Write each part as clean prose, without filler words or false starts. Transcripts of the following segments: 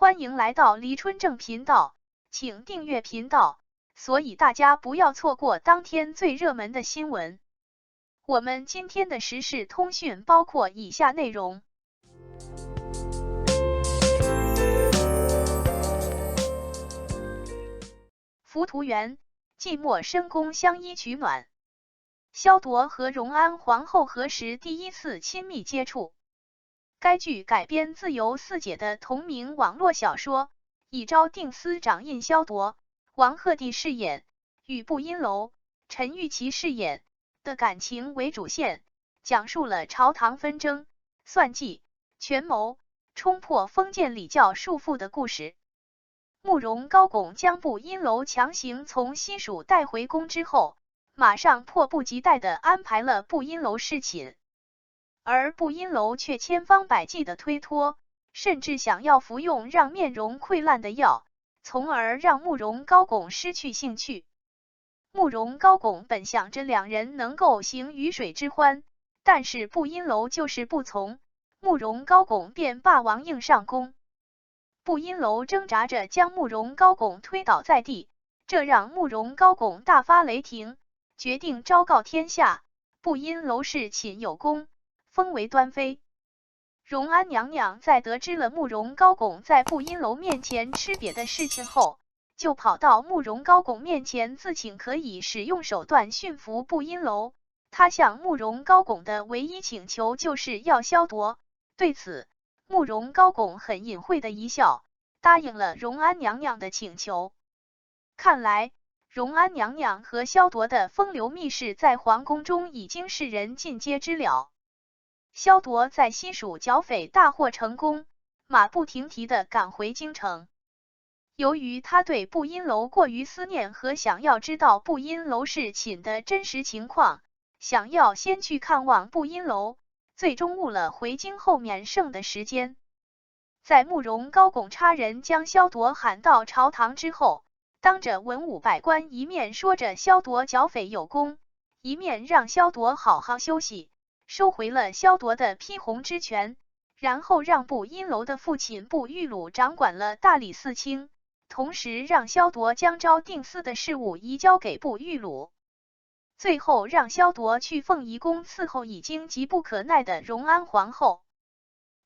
欢迎来到黎春正频道，请订阅频道，所以大家不要错过当天最热门的新闻。我们今天的时事通讯包括以下内容：浮屠缘，寂寞深宫相依取暖。萧铎和荣安皇后何时第一次亲密接触？该剧改编自由四姐的同名网络小说，以昭定司掌印萧铎、王鹤棣饰演与步阴楼、陈玉琪饰演的感情为主线，讲述了朝堂纷争、算计、权谋、冲破封建礼教束缚的故事。慕容高拱将步阴楼强行从西蜀带回宫之后，马上迫不及待地安排了步阴楼侍寝，而步阴楼却千方百计地推脱，甚至想要服用让面容溃烂的药，从而让慕容高拱失去兴趣。慕容高拱本想着两人能够行鱼水之欢，但是步阴楼就是不从，慕容高拱便霸王硬上弓。步阴楼挣扎着将慕容高拱推倒在地，这让慕容高拱大发雷霆，决定昭告天下，步阴楼侍寝有功，封为端妃。荣安娘娘在得知了慕容高拱在步阴楼面前吃瘪的事情后，就跑到慕容高拱面前自请可以使用手段驯服步阴楼。她向慕容高拱的唯一请求就是要萧铎，对此慕容高拱很隐晦的一笑，答应了荣安娘娘的请求。看来荣安娘娘和萧铎的风流密事在皇宫中已经是人尽皆知了。萧铎在西蜀剿匪大获成功，马不停蹄地赶回京城。由于他对步阴楼过于思念和想要知道步阴楼侍寝的真实情况，想要先去看望步阴楼，最终误了回京后免圣的时间。在慕容高拱差人将萧铎喊到朝堂之后，当着文武百官一面说着萧铎剿匪有功，一面让萧铎好好休息，收回了萧铎的批红之权，然后让步阴楼的父亲步玉鲁掌管了大理寺卿，同时让萧铎将昭定司的事务移交给步玉鲁，最后让萧铎去凤仪宫伺候已经急不可耐的荣安皇后。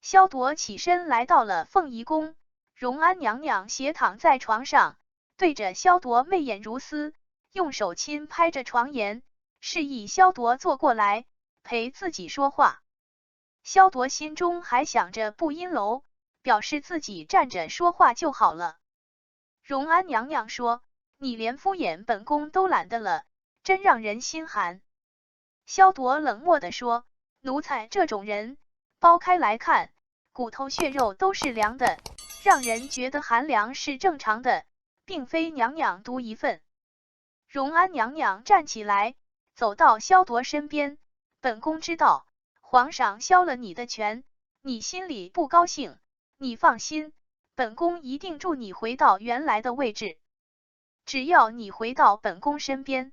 萧铎起身来到了凤仪宫，荣安娘娘斜躺在床上，对着萧铎媚眼如丝，用手轻拍着床沿，示意萧铎坐过来陪自己说话。萧铎心中还想着步阴楼，表示自己站着说话就好了。荣安娘娘说：“你连敷衍本宫都懒得了，真让人心寒。”萧铎冷漠地说：“奴才这种人，剥开来看，骨头血肉都是凉的，让人觉得寒凉是正常的，并非娘娘独一份。”荣安娘娘站起来，走到萧铎身边：“本宫知道皇上削了你的权，你心里不高兴，你放心，本宫一定助你回到原来的位置，只要你回到本宫身边。”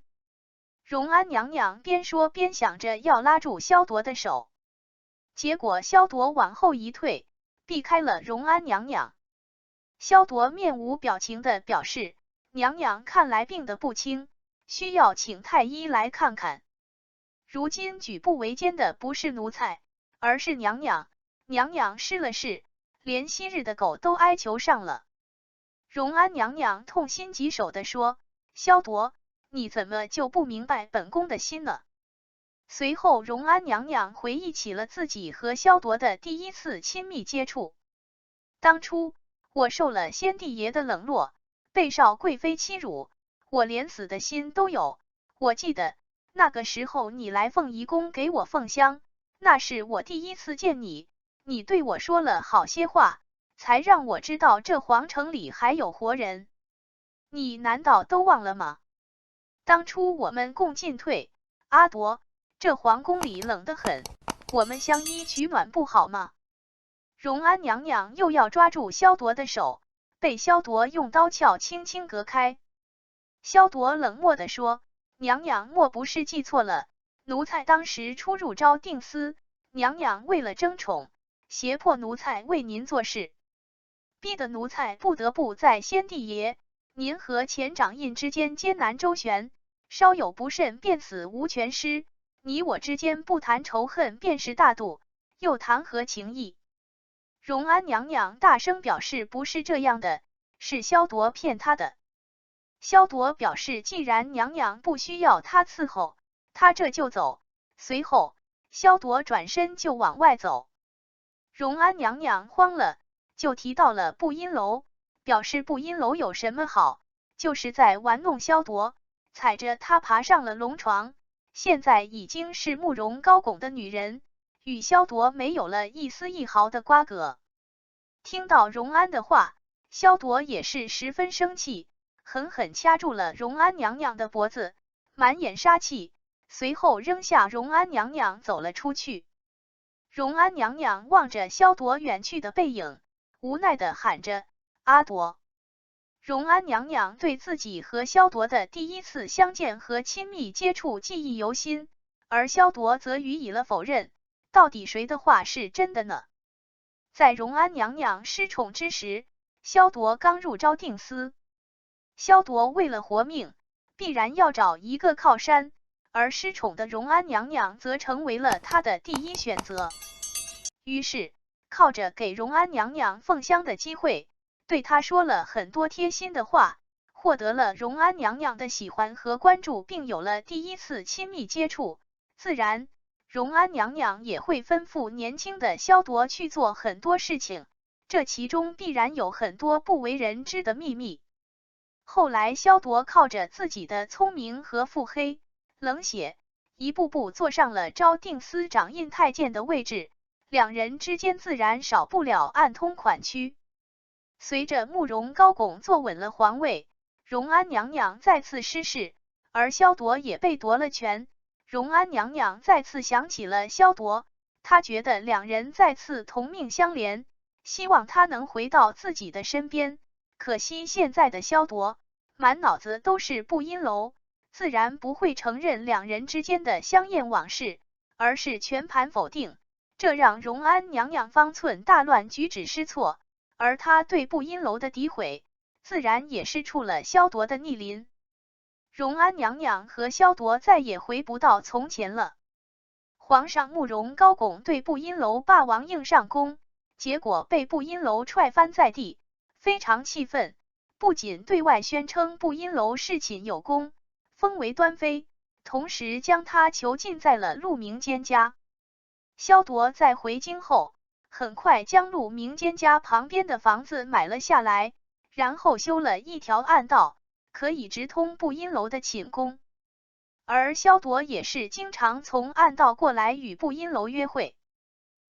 荣安娘娘边说边想着要拉住萧铎的手，结果萧铎往后一退，避开了荣安娘娘。萧铎面无表情地表示：“娘娘看来病得不轻，需要请太医来看看。如今举步维艰的不是奴才，而是娘娘，娘娘失了势，连昔日的狗都哀求上了。”荣安娘娘痛心疾首地说：“萧铎，你怎么就不明白本宫的心呢？”随后荣安娘娘回忆起了自己和萧铎的第一次亲密接触。当初我受了先帝爷的冷落，被少贵妃欺辱，我连死的心都有。我记得那个时候你来凤仪宫给我奉香，那是我第一次见你，你对我说了好些话，才让我知道这皇城里还有活人。你难道都忘了吗？当初我们共进退，阿铎，这皇宫里冷得很，我们相依取暖不好吗？”荣安娘娘又要抓住萧铎的手，被萧铎用刀鞘轻轻隔开。萧铎冷漠地说：“娘娘莫不是记错了，奴才当时出入昭定司，娘娘为了争宠，胁迫奴才为您做事。逼得奴才不得不在先帝爷您和前掌印之间艰难周旋，稍有不慎便死无全尸。你我之间不谈仇恨便是大度，又谈何情义？荣安娘娘大声表示不是这样的，是萧铎骗她的。萧铎表示既然娘娘不需要他伺候，他这就走。随后萧铎转身就往外走。荣安娘娘慌了，就提到了布阴楼，表示布阴楼有什么好，就是在玩弄萧铎，踩着他爬上了龙床，现在已经是慕容高拱的女人，与萧铎没有了一丝一毫的瓜葛。听到荣安的话，萧铎也是十分生气，狠狠掐住了荣安娘娘的脖子，满眼杀气，随后扔下荣安娘娘走了出去。荣安娘娘望着萧铎远去的背影，无奈地喊着：“阿铎！”荣安娘娘对自己和萧铎的第一次相见和亲密接触记忆犹新，而萧铎则予以了否认。到底谁的话是真的呢？在荣安娘娘失宠之时，萧铎刚入昭定司。萧铎为了活命，必然要找一个靠山，而失宠的荣安娘娘则成为了他的第一选择。于是，靠着给荣安娘娘奉香的机会，对她说了很多贴心的话，获得了荣安娘娘的喜欢和关注，并有了第一次亲密接触。自然，荣安娘娘也会吩咐年轻的萧铎去做很多事情，这其中必然有很多不为人知的秘密。后来萧铎靠着自己的聪明和腹黑、冷血，一步步坐上了昭定司掌印太监的位置，两人之间自然少不了暗通款曲。随着慕容高拱坐稳了皇位，荣安娘娘再次失势，而萧铎也被夺了权。荣安娘娘再次想起了萧铎，她觉得两人再次同命相连，希望他能回到自己的身边。可惜现在的萧铎满脑子都是布阴楼，自然不会承认两人之间的香艳往事，而是全盘否定，这让荣安娘娘方寸大乱，举止失措。而他对布阴楼的诋毁，自然也失触了萧铎的逆鳞。荣安娘娘和萧铎再也回不到从前了。皇上慕容高拱对布阴楼霸王硬上弓，结果被布阴楼踹翻在地，非常气愤，不仅对外宣称布阴楼侍寝有功，封为端妃，同时将他囚禁在了鹿鸣监家。萧铎在回京后，很快将鹿鸣监家旁边的房子买了下来，然后修了一条暗道，可以直通布阴楼的寝宫。而萧铎也是经常从暗道过来与布阴楼约会。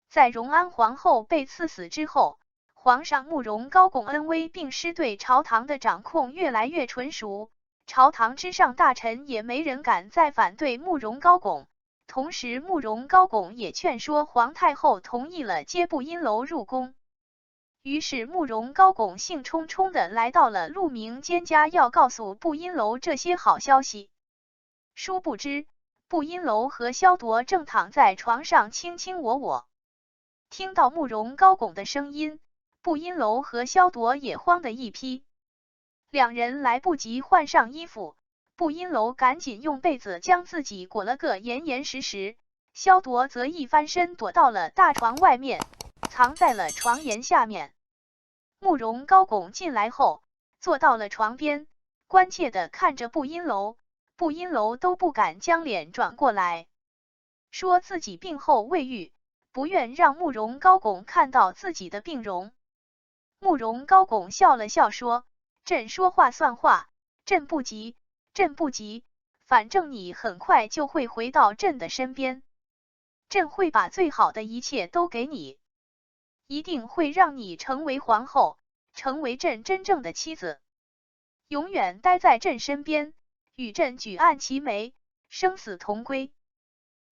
在荣安皇后被赐死之后，皇上慕容高拱恩威并施，对朝堂的掌控越来越纯熟，朝堂之上大臣也没人敢再反对慕容高拱。同时慕容高拱也劝说皇太后同意了接布阴楼入宫。于是慕容高拱兴冲冲地来到了鹿鸣监家，要告诉布阴楼这些好消息。殊不知，布阴楼和萧铎正躺在床上卿卿我我。听到慕容高拱的声音，布阴楼和萧铎也慌得一批。两人来不及换上衣服，布阴楼赶紧用被子将自己裹了个严严实实，萧铎则一翻身躲到了大床外面，藏在了床沿下面。慕容高拱进来后，坐到了床边，关切地看着布阴楼，布阴楼都不敢将脸转过来，说自己病后未愈，不愿让慕容高拱看到自己的病容。慕容高拱笑了笑说：“朕说话算话，朕不急，朕不急，反正你很快就会回到朕的身边，朕会把最好的一切都给你，一定会让你成为皇后，成为朕真正的妻子，永远待在朕身边，与朕举案齐眉，生死同归。”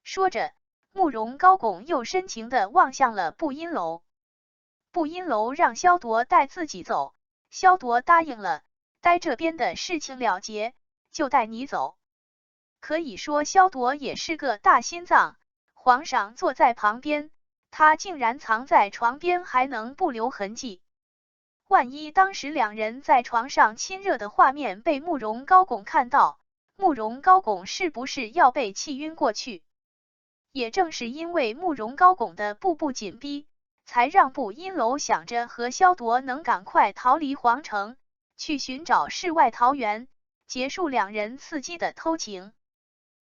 说着，慕容高拱又深情地望向了布阴楼。布阴楼让萧铎带自己走，萧铎答应了，待这边的事情了结，就带你走。可以说萧铎也是个大心脏，皇上坐在旁边，他竟然藏在床边还能不留痕迹。万一当时两人在床上亲热的画面被慕容高拱看到，慕容高拱是不是要被气晕过去？也正是因为慕容高拱的步步紧逼，才让步阴楼想着和萧铎能赶快逃离皇城，去寻找世外桃源，结束两人刺激的偷情。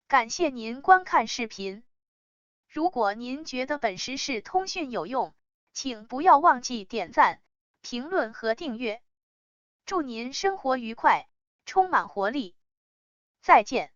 感谢您观看视频。如果您觉得本实时通讯有用，请不要忘记点赞、评论和订阅。祝您生活愉快，充满活力。再见。